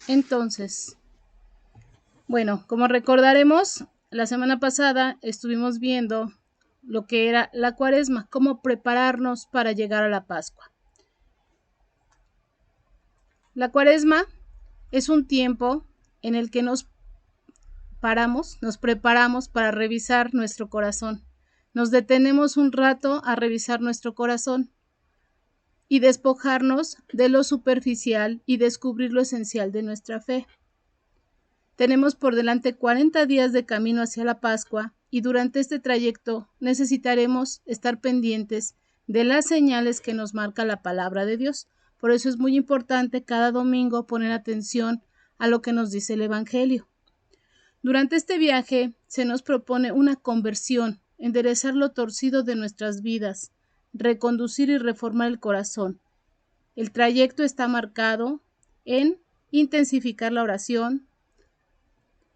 Entonces, bueno, como recordaremos, la semana pasada estuvimos viendo lo que era la Cuaresma, cómo prepararnos para llegar a la Pascua. La Cuaresma es un tiempo en el que nos preparamos para revisar nuestro corazón. Nos detenemos un rato a revisar nuestro corazón y despojarnos de lo superficial y descubrir lo esencial de nuestra fe. Tenemos por delante 40 días de camino hacia la Pascua y durante este trayecto necesitaremos estar pendientes de las señales que nos marca la palabra de Dios. Por eso es muy importante cada domingo poner atención a lo que nos dice el Evangelio. Durante este viaje se nos propone una conversión, enderezar lo torcido de nuestras vidas, reconducir y reformar el corazón. El trayecto está marcado en intensificar la oración,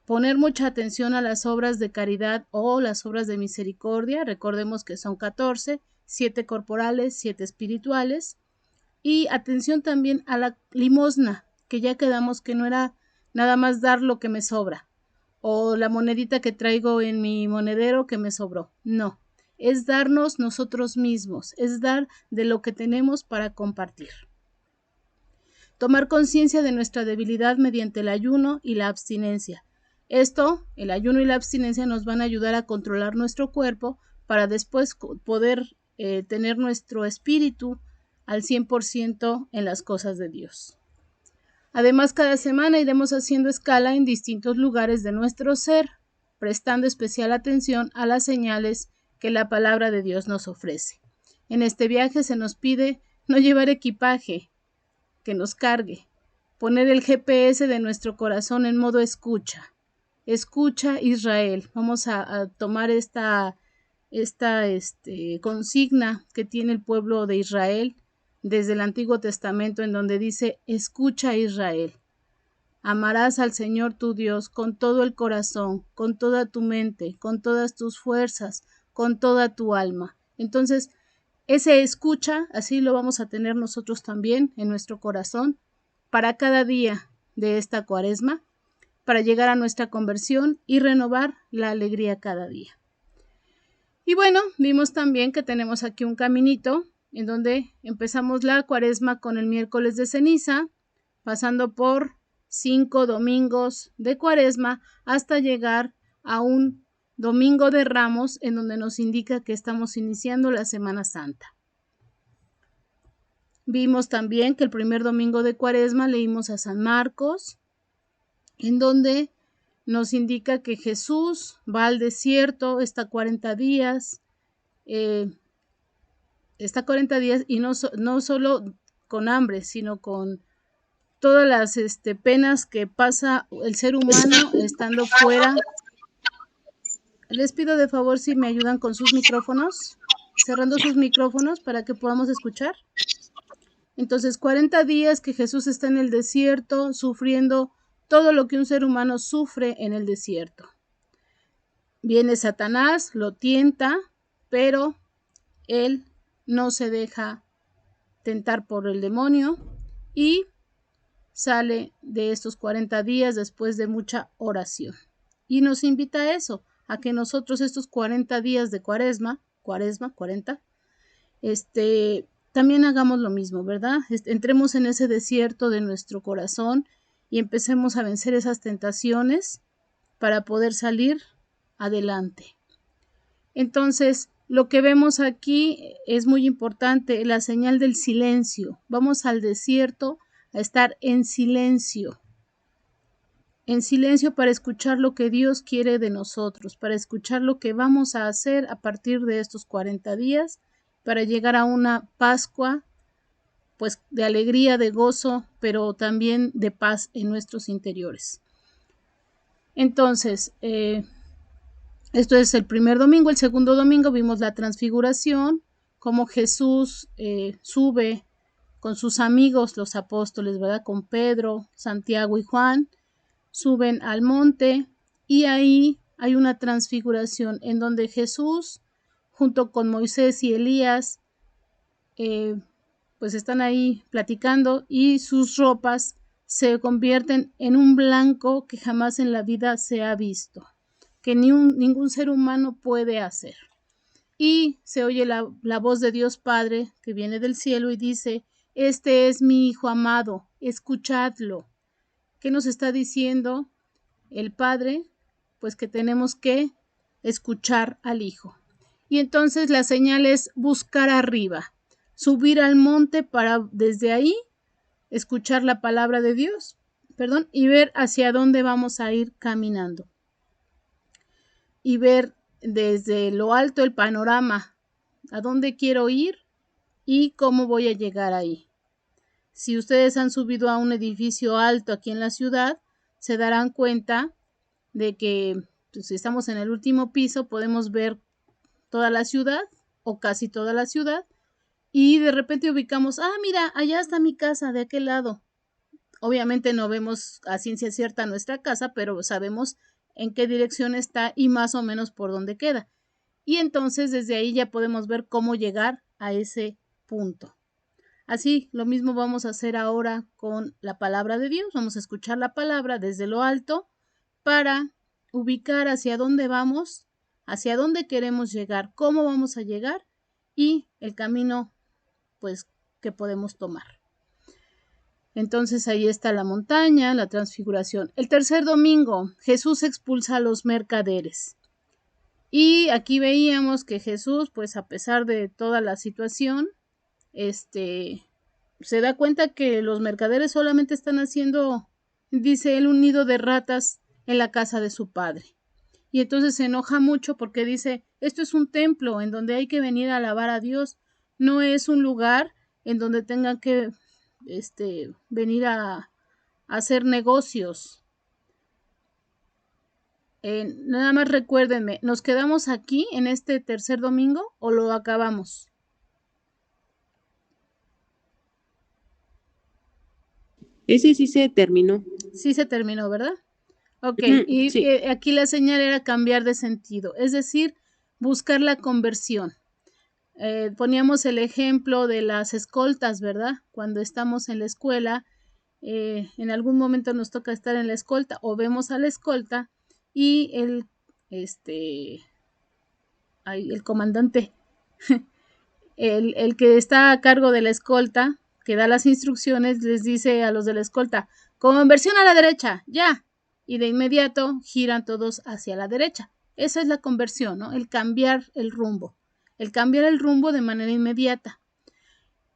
poner mucha atención a las obras de caridad o las obras de misericordia. Recordemos que son 14, 7 corporales, 7 espirituales. Y atención también a la limosna, que ya quedamos que no era nada más dar lo que me sobra o la monedita que traigo en mi monedero que me sobró. No, es darnos nosotros mismos, es dar de lo que tenemos para compartir. Tomar conciencia de nuestra debilidad mediante el ayuno y la abstinencia. Esto, el ayuno y la abstinencia, nos van a ayudar a controlar nuestro cuerpo para después poder tener nuestro espíritu al 100% en las cosas de Dios. Además, cada semana iremos haciendo escala en distintos lugares de nuestro ser, prestando especial atención a las señales que la palabra de Dios nos ofrece. En este viaje se nos pide no llevar equipaje que nos cargue, poner el GPS de nuestro corazón en modo escucha. Escucha Israel. Vamos a tomar esta consigna que tiene el pueblo de Israel desde el Antiguo Testamento, en donde dice: escucha Israel. Amarás al Señor tu Dios con todo el corazón, con toda tu mente, con todas tus fuerzas, con toda tu alma. Entonces, ese escucha, así lo vamos a tener nosotros también en nuestro corazón para cada día de esta Cuaresma, para llegar a nuestra conversión y renovar la alegría cada día. Y bueno, vimos también que tenemos aquí un caminito en donde empezamos la Cuaresma con el miércoles de ceniza, pasando por 5 domingos de Cuaresma hasta llegar a un domingo de Ramos, en donde nos indica que estamos iniciando la Semana Santa. Vimos también que el primer domingo de Cuaresma leímos a San Marcos, en donde nos indica que Jesús va al desierto, está 40 días, y no solo con hambre, sino con todas las penas que pasa el ser humano estando fuera. Les pido de favor si me ayudan con sus micrófonos, cerrando sus micrófonos para que podamos escuchar. Entonces, 40 días que Jesús está en el desierto, sufriendo todo lo que un ser humano sufre en el desierto. Viene Satanás, lo tienta, pero él no se deja tentar por el demonio y sale de estos 40 días después de mucha oración. Y nos invita a eso, a que nosotros estos 40 días de Cuaresma, 40, también hagamos lo mismo, ¿verdad? Entremos en ese desierto de nuestro corazón y empecemos a vencer esas tentaciones para poder salir adelante. Entonces, lo que vemos aquí es muy importante, la señal del silencio. Vamos al desierto a estar en silencio para escuchar lo que Dios quiere de nosotros, para escuchar lo que vamos a hacer a partir de estos 40 días, para llegar a una Pascua, pues de alegría, de gozo, pero también de paz en nuestros interiores. Entonces, esto es el primer domingo. El segundo domingo vimos la transfiguración, cómo Jesús sube con sus amigos, los apóstoles, ¿verdad? Con Pedro, Santiago y Juan, suben al monte y ahí hay una transfiguración en donde Jesús, junto con Moisés y Elías, pues están ahí platicando y sus ropas se convierten en un blanco que jamás en la vida se ha visto, que ningún ser humano puede hacer. Y se oye la voz de Dios Padre que viene del cielo y dice: este es mi Hijo amado, escuchadlo. ¿Qué nos está diciendo el Padre? Pues que tenemos que escuchar al Hijo. Y entonces la señal es buscar arriba, subir al monte para desde ahí escuchar la palabra de Dios, y ver hacia dónde vamos a ir caminando. Y ver desde lo alto el panorama, a dónde quiero ir y cómo voy a llegar ahí. Si ustedes han subido a un edificio alto aquí en la ciudad, se darán cuenta de que pues, si estamos en el último piso, podemos ver toda la ciudad o casi toda la ciudad y de repente ubicamos, mira, allá está mi casa, de aquel lado. Obviamente no vemos a ciencia cierta nuestra casa, pero sabemos en qué dirección está y más o menos por dónde queda. Y entonces desde ahí ya podemos ver cómo llegar a ese punto. Así, lo mismo vamos a hacer ahora con la palabra de Dios. Vamos a escuchar la palabra desde lo alto para ubicar hacia dónde vamos, hacia dónde queremos llegar, cómo vamos a llegar y el camino, pues, que podemos tomar. Entonces ahí está la montaña, la transfiguración. El tercer domingo, Jesús expulsa a los mercaderes. Y aquí veíamos que Jesús, pues a pesar de toda la situación, se da cuenta que los mercaderes solamente están haciendo, dice él, un nido de ratas en la casa de su padre. Y entonces se enoja mucho porque dice, esto es un templo en donde hay que venir a alabar a Dios, no es un lugar en donde tengan que venir a hacer negocios. Nada más recuérdenme, ¿nos quedamos aquí en este tercer domingo o lo acabamos? Ese sí se terminó. Sí se terminó, ¿verdad? Ok, y sí. aquí la señal era cambiar de sentido, es decir, buscar la conversión. Poníamos el ejemplo de las escoltas, ¿verdad? Cuando estamos en la escuela, en algún momento nos toca estar en la escolta o vemos a la escolta y el comandante, el que está a cargo de la escolta, que da las instrucciones, les dice a los de la escolta, conversión a la derecha, ya, y de inmediato giran todos hacia la derecha. Esa es la conversión, ¿no? El cambiar el rumbo de manera inmediata.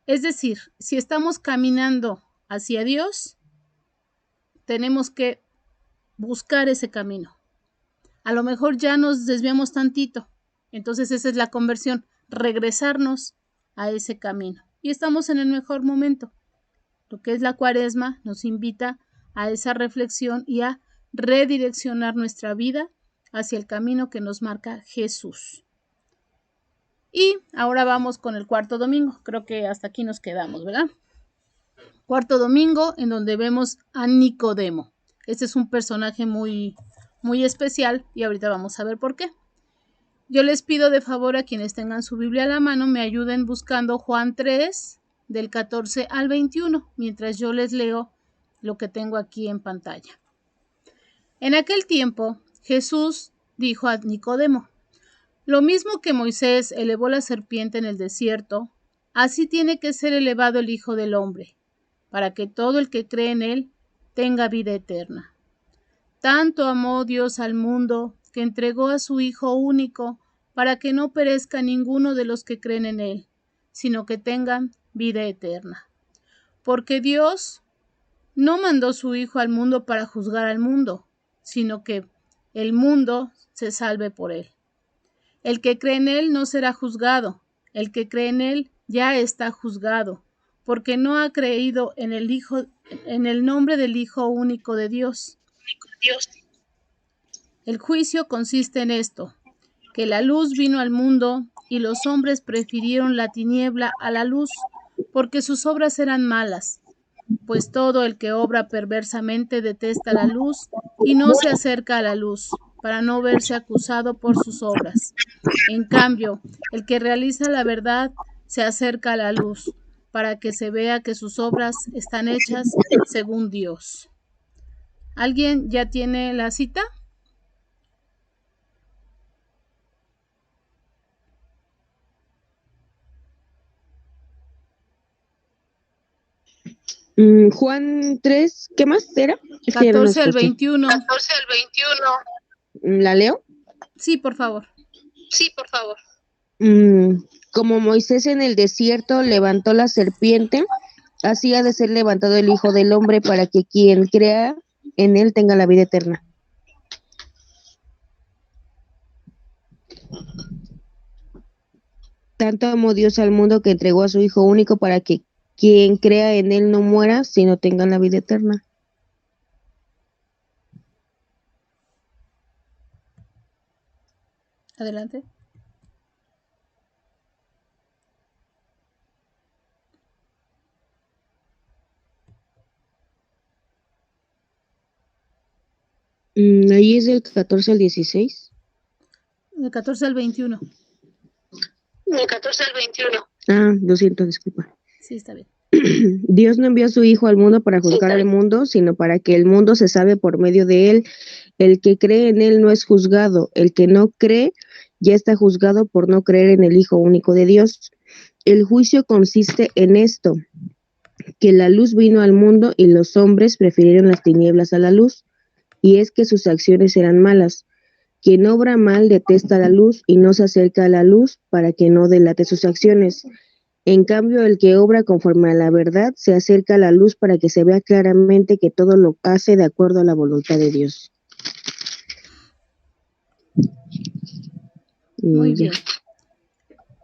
Es decir, si estamos caminando hacia Dios, tenemos que buscar ese camino. A lo mejor ya nos desviamos tantito, entonces esa es la conversión, regresarnos a ese camino. Y estamos en el mejor momento. Lo que es la Cuaresma nos invita a esa reflexión y a redireccionar nuestra vida hacia el camino que nos marca Jesús. Y ahora vamos con el cuarto domingo. Creo que hasta aquí nos quedamos, ¿verdad? Cuarto domingo en donde vemos a Nicodemo. Este es un personaje muy, muy especial y ahorita vamos a ver por qué. Yo les pido de favor a quienes tengan su Biblia a la mano me ayuden buscando Juan 3 del 14 al 21 mientras yo les leo lo que tengo aquí en pantalla. En aquel tiempo Jesús dijo a Nicodemo: lo mismo que Moisés elevó la serpiente en el desierto, así tiene que ser elevado el Hijo del Hombre, para que todo el que cree en él tenga vida eterna. Tanto amó Dios al mundo que entregó a su Hijo único para que no perezca ninguno de los que creen en él, sino que tengan vida eterna. Porque Dios no mandó su Hijo al mundo para juzgar al mundo, sino que el mundo se salve por él. El que cree en él no será juzgado, el que cree en él ya está juzgado, porque no ha creído en el nombre del Hijo único de Dios. El juicio consiste en esto, que la luz vino al mundo y los hombres prefirieron la tiniebla a la luz, porque sus obras eran malas. Pues todo el que obra perversamente detesta la luz y no se acerca a la luz, para no verse acusado por sus obras. En cambio, el que realiza la verdad se acerca a la luz, para que se vea que sus obras están hechas según Dios. ¿Alguien ya tiene la cita? Juan 3, ¿qué más era? Es que ya no lo 14 al escuché. 21. 14 al 21. ¿La leo? Sí, por favor. Sí, por favor. Como Moisés en el desierto levantó la serpiente, así ha de ser levantado el Hijo del Hombre para que quien crea en él tenga la vida eterna. Tanto amó Dios al mundo que entregó a su Hijo único para que quien crea en él no muera, sino tenga la vida eterna. Adelante. Ahí es del 14 al 16. Del 14 al 21. Del 14 al 21. Lo siento, disculpa. Sí, está bien. Dios no envió a su Hijo al mundo para juzgar al mundo, sino para que el mundo se salve por medio de él. El que cree en él no es juzgado. El que no cree ya está juzgado por no creer en el Hijo único de Dios. El juicio consiste en esto, que la luz vino al mundo y los hombres prefirieron las tinieblas a la luz, y es que sus acciones eran malas. Quien obra mal detesta la luz y no se acerca a la luz para que no delate sus acciones. En cambio, el que obra conforme a la verdad se acerca a la luz para que se vea claramente que todo lo hace de acuerdo a la voluntad de Dios. Muy Ya. bien.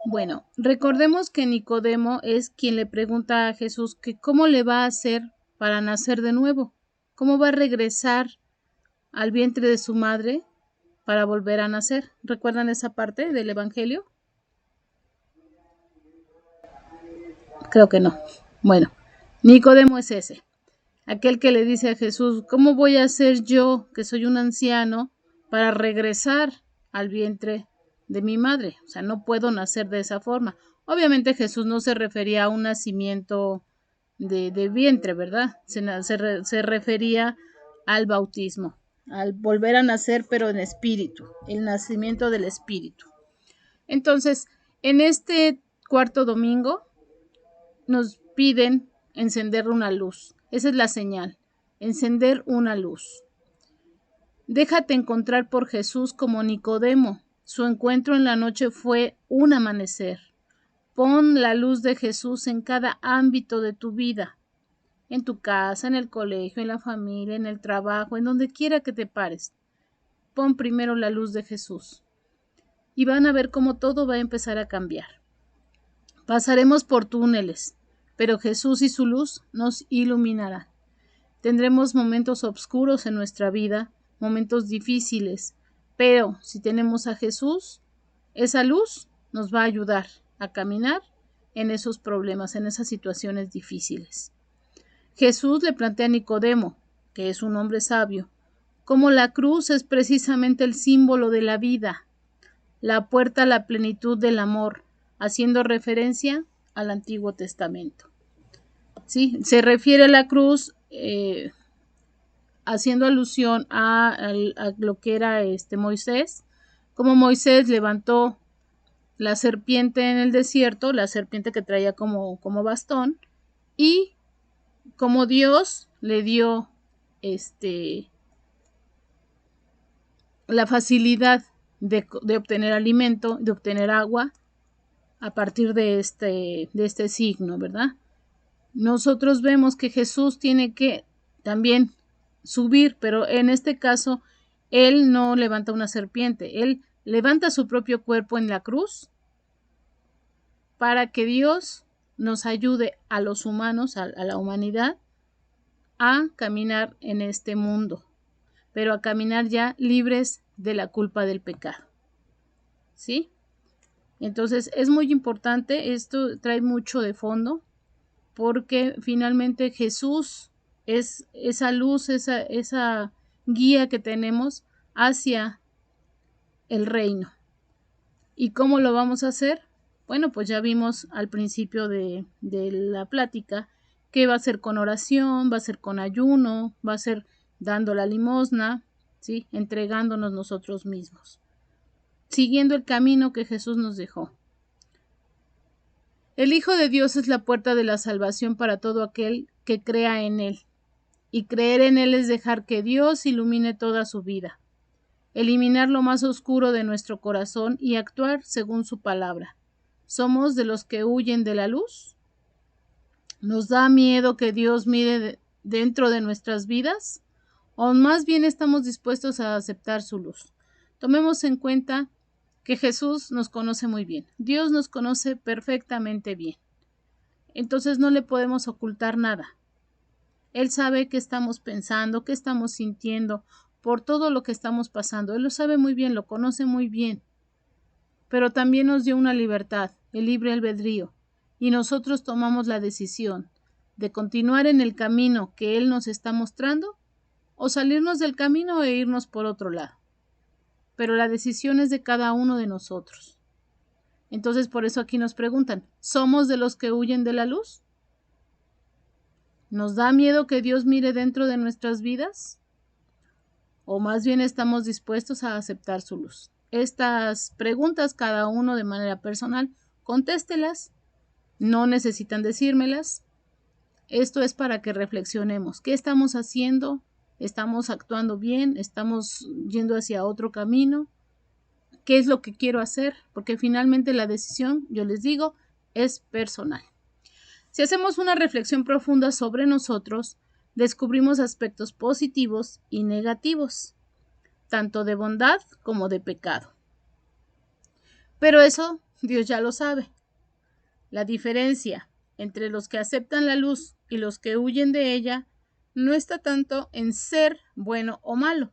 Bueno, recordemos que Nicodemo es quien le pregunta a Jesús que cómo le va a hacer para nacer de nuevo, cómo va a regresar al vientre de su madre para volver a nacer. ¿Recuerdan esa parte del Evangelio? Creo que no. Bueno, Nicodemo es ese, aquel que le dice a Jesús, ¿cómo voy a hacer yo, que soy un anciano, para regresar al vientre de mi madre? O sea, no puedo nacer de esa forma. Obviamente Jesús no se refería a un nacimiento de vientre, ¿verdad? Se refería al bautismo, al volver a nacer, pero en espíritu, el nacimiento del espíritu. Entonces, en este cuarto domingo nos piden encender una luz. Esa es la señal, encender una luz. Déjate encontrar por Jesús como Nicodemo. Su encuentro en la noche fue un amanecer. Pon la luz de Jesús en cada ámbito de tu vida, en tu casa, en el colegio, en la familia, en el trabajo, en donde quiera que te pares. Pon primero la luz de Jesús y van a ver cómo todo va a empezar a cambiar. Pasaremos por túneles, pero Jesús y su luz nos iluminarán. Tendremos momentos oscuros en nuestra vida, momentos difíciles, pero si tenemos a Jesús, esa luz nos va a ayudar a caminar en esos problemas, en esas situaciones difíciles. Jesús le plantea a Nicodemo, que es un hombre sabio, cómo la cruz es precisamente el símbolo de la vida, la puerta a la plenitud del amor, haciendo referencia al Antiguo Testamento. ¿Sí? Se refiere a la cruz haciendo alusión a lo que era Moisés, como Moisés levantó la serpiente en el desierto, la serpiente que traía como bastón, y como Dios le dio la facilidad de obtener alimento, de obtener agua a partir de este signo, ¿verdad? Nosotros vemos que Jesús tiene que también subir, pero en este caso él no levanta una serpiente, él levanta su propio cuerpo en la cruz para que Dios nos ayude a los humanos, a la humanidad, a caminar en este mundo, pero a caminar ya libres de la culpa del pecado. ¿Sí? Entonces es muy importante, esto trae mucho de fondo, porque finalmente Jesús es esa luz, esa guía que tenemos hacia el reino. ¿Y cómo lo vamos a hacer? Bueno, pues ya vimos al principio de la plática que va a ser con oración, va a ser con ayuno, va a ser dando la limosna, ¿sí? Entregándonos nosotros mismos, siguiendo el camino que Jesús nos dejó. El Hijo de Dios es la puerta de la salvación para todo aquel que crea en Él. Y creer en Él es dejar que Dios ilumine toda su vida, eliminar lo más oscuro de nuestro corazón y actuar según su palabra. ¿Somos de los que huyen de la luz? ¿Nos da miedo que Dios mire dentro de nuestras vidas? ¿O más bien estamos dispuestos a aceptar su luz? Tomemos en cuenta que Jesús nos conoce muy bien. Dios nos conoce perfectamente bien. Entonces no le podemos ocultar nada. Él sabe qué estamos pensando, qué estamos sintiendo, por todo lo que estamos pasando. Él lo sabe muy bien, lo conoce muy bien. Pero también nos dio una libertad, el libre albedrío, y nosotros tomamos la decisión de continuar en el camino que Él nos está mostrando o salirnos del camino e irnos por otro lado. Pero la decisión es de cada uno de nosotros. Entonces, por eso aquí nos preguntan, ¿somos de los que huyen de la luz? ¿Nos da miedo que Dios mire dentro de nuestras vidas? ¿O más bien estamos dispuestos a aceptar su luz? Estas preguntas, cada uno de manera personal, contéstelas. No necesitan decírmelas. Esto es para que reflexionemos. ¿Qué estamos haciendo? ¿Estamos actuando bien? ¿Estamos yendo hacia otro camino? ¿Qué es lo que quiero hacer? Porque finalmente la decisión, yo les digo, es personal. Si hacemos una reflexión profunda sobre nosotros, descubrimos aspectos positivos y negativos, tanto de bondad como de pecado. Pero eso Dios ya lo sabe. La diferencia entre los que aceptan la luz y los que huyen de ella no está tanto en ser bueno o malo.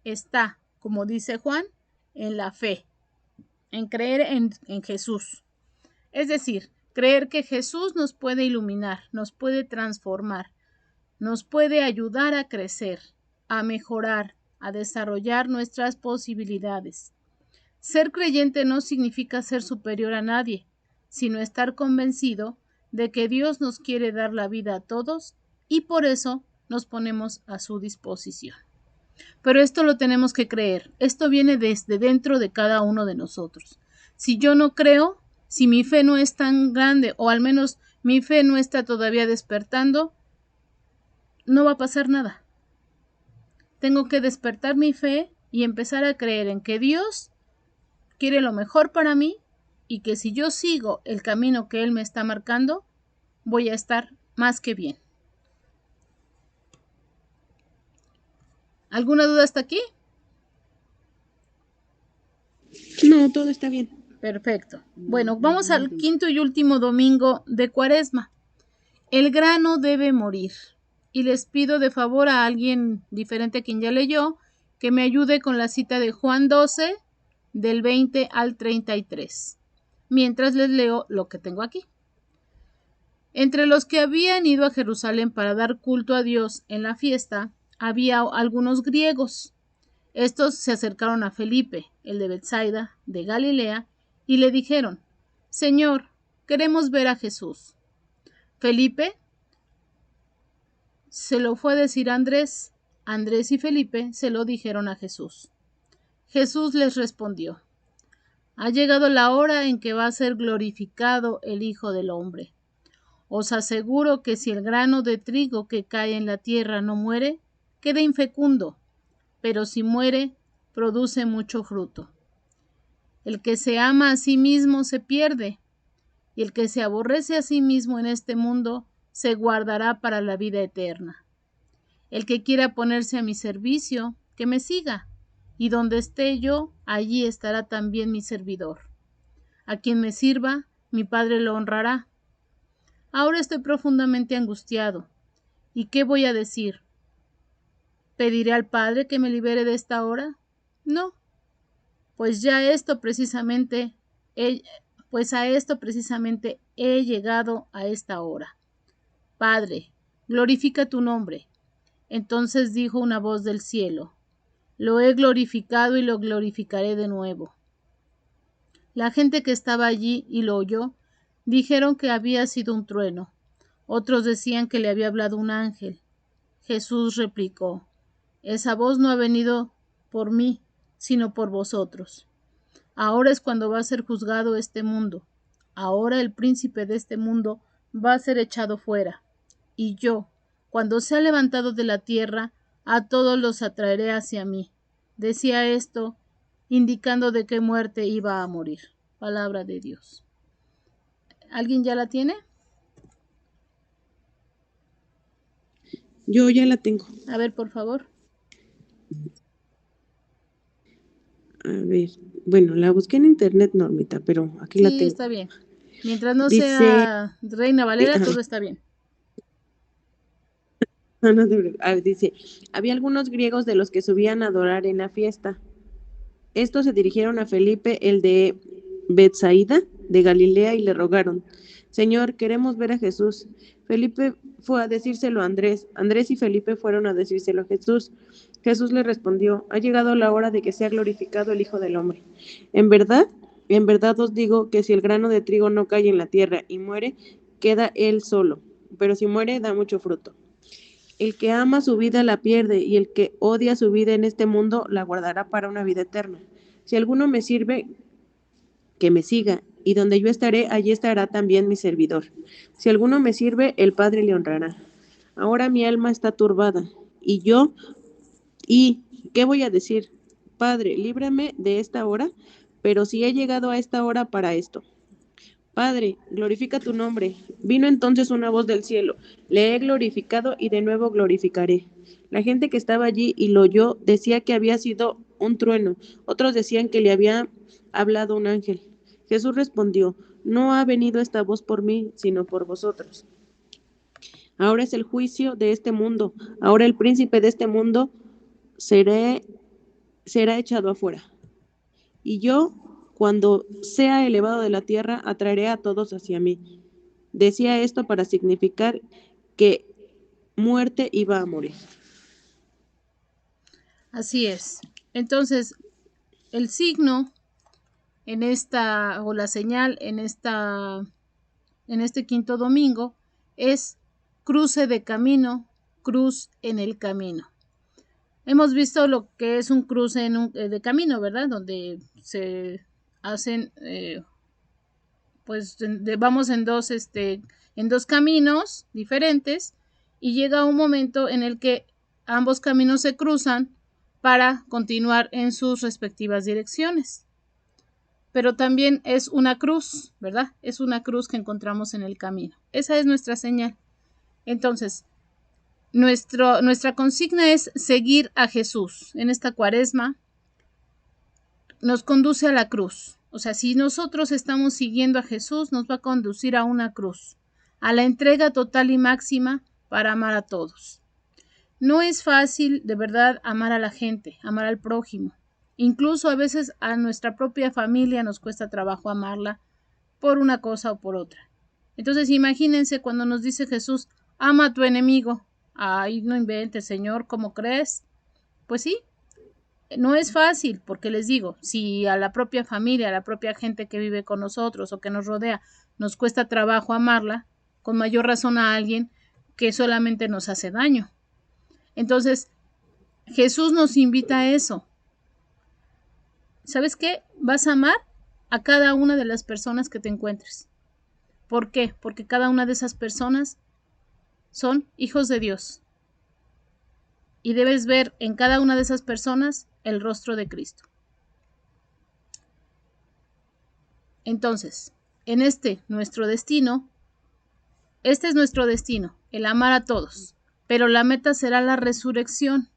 Está, como dice Juan, en la fe, en creer en Jesús. Es decir, creer que Jesús nos puede iluminar, nos puede transformar, nos puede ayudar a crecer, a mejorar, a desarrollar nuestras posibilidades. Ser creyente no significa ser superior a nadie, sino estar convencido de que Dios nos quiere dar la vida a todos y por eso nos ponemos a su disposición. Pero esto lo tenemos que creer, esto viene desde dentro de cada uno de nosotros. Si yo no creo, si mi fe no es tan grande o al menos mi fe no está todavía despertando, no va a pasar nada. Tengo que despertar mi fe y empezar a creer en que Dios quiere lo mejor para mí y que si yo sigo el camino que Él me está marcando, voy a estar más que bien. ¿Alguna duda hasta aquí? No, todo está bien. Perfecto. Bueno, vamos al quinto y último domingo de Cuaresma. El grano debe morir. Y les pido de favor a alguien diferente a quien ya leyó, que me ayude con la cita de Juan 12, del 20 al 33, mientras les leo lo que tengo aquí. Entre los que habían ido a Jerusalén para dar culto a Dios en la fiesta, había algunos griegos. Estos se acercaron a Felipe, el de Betsaida, de Galilea, y le dijeron, Señor, queremos ver a Jesús. Felipe se lo fue a decir a Andrés. Andrés y Felipe se lo dijeron a Jesús. Jesús les respondió, ha llegado la hora en que va a ser glorificado el Hijo del Hombre. Os aseguro que si el grano de trigo que cae en la tierra no muere, queda infecundo, pero si muere, produce mucho fruto. El que se ama a sí mismo se pierde, y el que se aborrece a sí mismo en este mundo se guardará para la vida eterna. El que quiera ponerse a mi servicio, que me siga, y donde esté yo, allí estará también mi servidor. A quien me sirva, mi Padre lo honrará. Ahora estoy profundamente angustiado. ¿Y qué voy a decir? ¿Pediré al Padre que me libere de esta hora? No, pues a esto precisamente he llegado a esta hora. Padre, glorifica tu nombre. Entonces dijo una voz del cielo, lo he glorificado y lo glorificaré de nuevo. La gente que estaba allí y lo oyó, dijeron que había sido un trueno. Otros decían que le había hablado un ángel. Jesús replicó: esa voz no ha venido por mí, sino por vosotros. Ahora es cuando va a ser juzgado este mundo. Ahora el príncipe de este mundo va a ser echado fuera. Y yo, cuando sea levantado de la tierra, a todos los atraeré hacia mí. Decía esto, indicando de qué muerte iba a morir. Palabra de Dios. ¿Alguien ya la tiene? Yo ya la tengo. A ver, por favor. A ver, bueno, la busqué en internet, Normita, pero aquí la Sí, tengo. está bien. Mientras no Dice, sea Reina Valera, ajá. todo está bien. No te preocupes. A ver, dice, había algunos griegos de los que subían a adorar en la fiesta. Estos se dirigieron a Felipe, el de Betsaida, de Galilea, y le rogaron: Señor, queremos ver a Jesús. Felipe fue a decírselo a Andrés. Andrés y Felipe fueron a decírselo a Jesús. Jesús le respondió: ha llegado la hora de que sea glorificado el Hijo del Hombre. En verdad os digo que si el grano de trigo no cae en la tierra y muere, queda él solo, pero si muere, da mucho fruto. El que ama su vida la pierde, y el que odia su vida en este mundo la guardará para una vida eterna. Si alguno me sirve, que me siga, y donde yo estaré, allí estará también mi servidor. Si alguno me sirve, el Padre le honrará. Ahora mi alma está turbada, ¿y qué voy a decir? Padre, líbrame de esta hora, pero si he llegado a esta hora para esto. Padre, glorifica tu nombre. Vino entonces una voz del cielo: le he glorificado y de nuevo glorificaré. La gente que estaba allí y lo oyó decía que había sido un trueno, otros decían que le había hablado un ángel. Jesús respondió: no ha venido esta voz por mí, sino por vosotros. Ahora es el juicio de este mundo. Ahora el príncipe de este mundo será echado afuera. Y yo, cuando sea elevado de la tierra, atraeré a todos hacia mí. Decía esto para significar que muerte iba a morir. Así es. Entonces, el signo en esta, o la señal en este quinto domingo, es cruce de camino, cruz en el camino. Hemos visto lo que es un cruce de camino, ¿verdad? Donde se hacen, pues vamos en dos caminos diferentes, y llega un momento en el que ambos caminos se cruzan para continuar en sus respectivas direcciones. Pero también es una cruz, ¿verdad? Es una cruz que encontramos en el camino. Esa es nuestra señal. Entonces, nuestra consigna es seguir a Jesús. En esta cuaresma nos conduce a la cruz. O sea, si nosotros estamos siguiendo a Jesús, nos va a conducir a una cruz, a la entrega total y máxima para amar a todos. No es fácil, de verdad, amar a la gente, amar al prójimo. Incluso a veces a nuestra propia familia nos cuesta trabajo amarla por una cosa o por otra. Entonces imagínense cuando nos dice Jesús: ama a tu enemigo. Ay, no inventes, Señor, ¿cómo crees? Pues sí, no es fácil, porque les digo, si a la propia familia, a la propia gente que vive con nosotros o que nos rodea, nos cuesta trabajo amarla, con mayor razón a alguien que solamente nos hace daño. Entonces, Jesús nos invita a eso. ¿Sabes qué? Vas a amar a cada una de las personas que te encuentres. ¿Por qué? Porque cada una de esas personas son hijos de Dios. Y debes ver en cada una de esas personas el rostro de Cristo. Entonces, este es nuestro destino, el amar a todos. Pero la meta será la resurrección,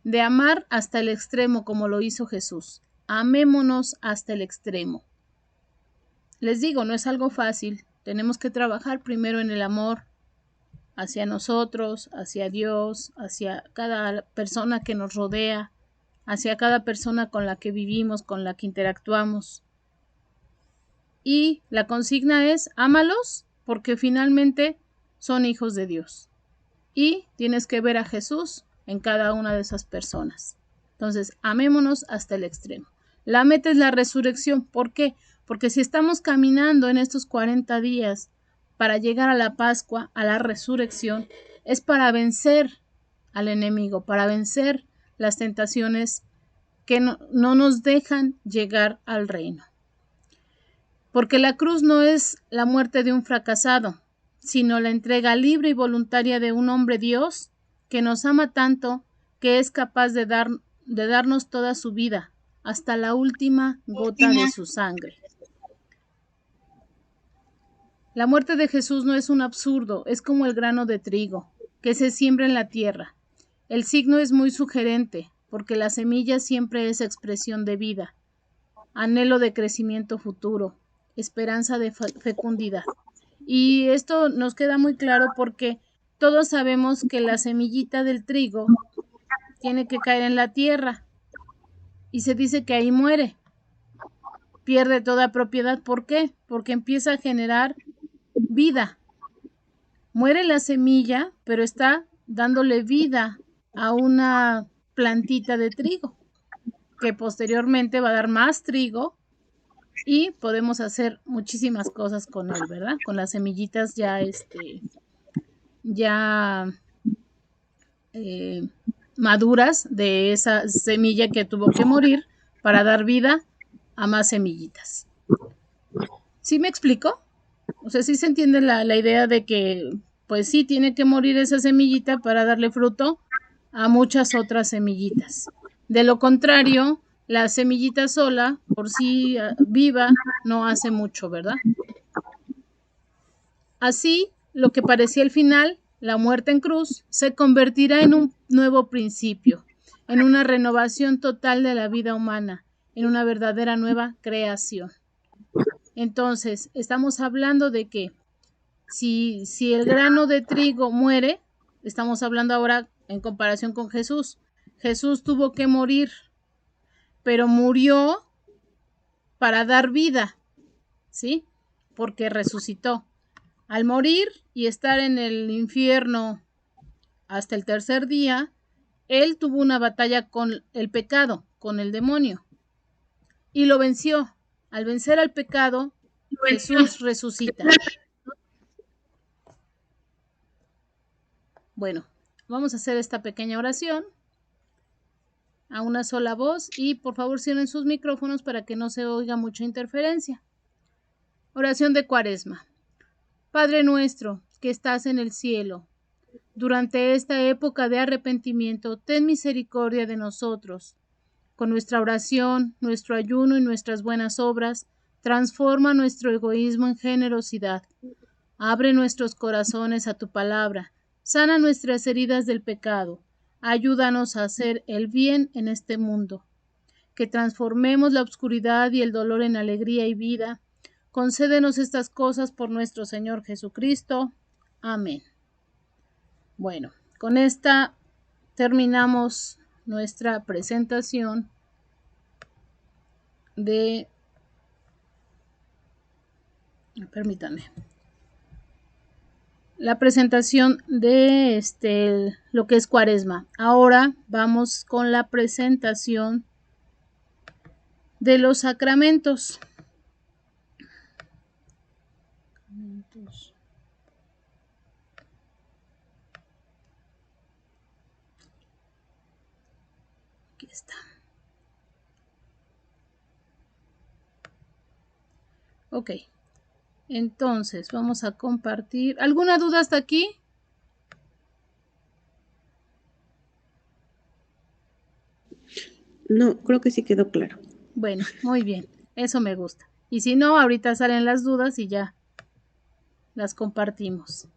de amar hasta el extremo como lo hizo Jesús. Amémonos hasta el extremo. Les digo, no es algo fácil. Tenemos que trabajar primero en el amor hacia nosotros, hacia Dios, hacia cada persona que nos rodea, hacia cada persona con la que vivimos, con la que interactuamos. Y la consigna es: ámalos, porque finalmente son hijos de Dios. Y tienes que ver a Jesús en cada una de esas personas. Entonces, amémonos hasta el extremo. La meta es la resurrección. ¿Por qué? Porque si estamos caminando en estos 40 días para llegar a la Pascua, a la resurrección, es para vencer al enemigo, para vencer las tentaciones que no nos dejan llegar al reino. Porque la cruz no es la muerte de un fracasado, sino la entrega libre y voluntaria de un hombre Dios que nos ama tanto que es capaz de darnos toda su vida, hasta la última gota de su sangre. La muerte de Jesús no es un absurdo, es como el grano de trigo que se siembra en la tierra. El signo es muy sugerente, porque la semilla siempre es expresión de vida, anhelo de crecimiento futuro, esperanza de fecundidad. Y esto nos queda muy claro porque todos sabemos que la semillita del trigo tiene que caer en la tierra y se dice que ahí muere, pierde toda propiedad. ¿Por qué? Porque empieza a generar vida. Muere la semilla, pero está dándole vida a una plantita de trigo, que posteriormente va a dar más trigo y podemos hacer muchísimas cosas con él, ¿verdad? Con las semillitas maduras de esa semilla que tuvo que morir para dar vida a más semillitas. ¿Sí me explico? O sea, sí se entiende la idea de que, pues sí, tiene que morir esa semillita para darle fruto a muchas otras semillitas. De lo contrario, la semillita sola, por sí viva, no hace mucho, ¿verdad? Así, lo que parecía el final, la muerte en cruz, se convertirá en un nuevo principio, en una renovación total de la vida humana, en una verdadera nueva creación. Entonces, estamos hablando de que si el grano de trigo muere, estamos hablando ahora en comparación con Jesús. Jesús tuvo que morir, pero murió para dar vida, ¿sí? Porque resucitó. Al morir y estar en el infierno hasta el tercer día, él tuvo una batalla con el pecado, con el demonio, y lo venció. Al vencer al pecado, Jesús resucita. Bueno, vamos a hacer esta pequeña oración a una sola voz y por favor cierren sus micrófonos para que no se oiga mucha interferencia. Oración de Cuaresma. Padre nuestro que estás en el cielo, durante esta época de arrepentimiento, ten misericordia de nosotros. Con nuestra oración, nuestro ayuno y nuestras buenas obras, transforma nuestro egoísmo en generosidad. Abre nuestros corazones a tu palabra, sana nuestras heridas del pecado, ayúdanos a hacer el bien en este mundo. Que transformemos la oscuridad y el dolor en alegría y vida. Concédenos estas cosas por nuestro Señor Jesucristo. Amén. Bueno, con esta terminamos nuestra presentación de... Permítanme. La presentación de lo que es Cuaresma. Ahora vamos con la presentación de los sacramentos. Aquí está. Ok. Entonces, vamos a compartir. ¿Alguna duda hasta aquí? No, creo que sí quedó claro. Bueno, muy bien. Eso me gusta. Y si no, ahorita salen las dudas y ya las compartimos.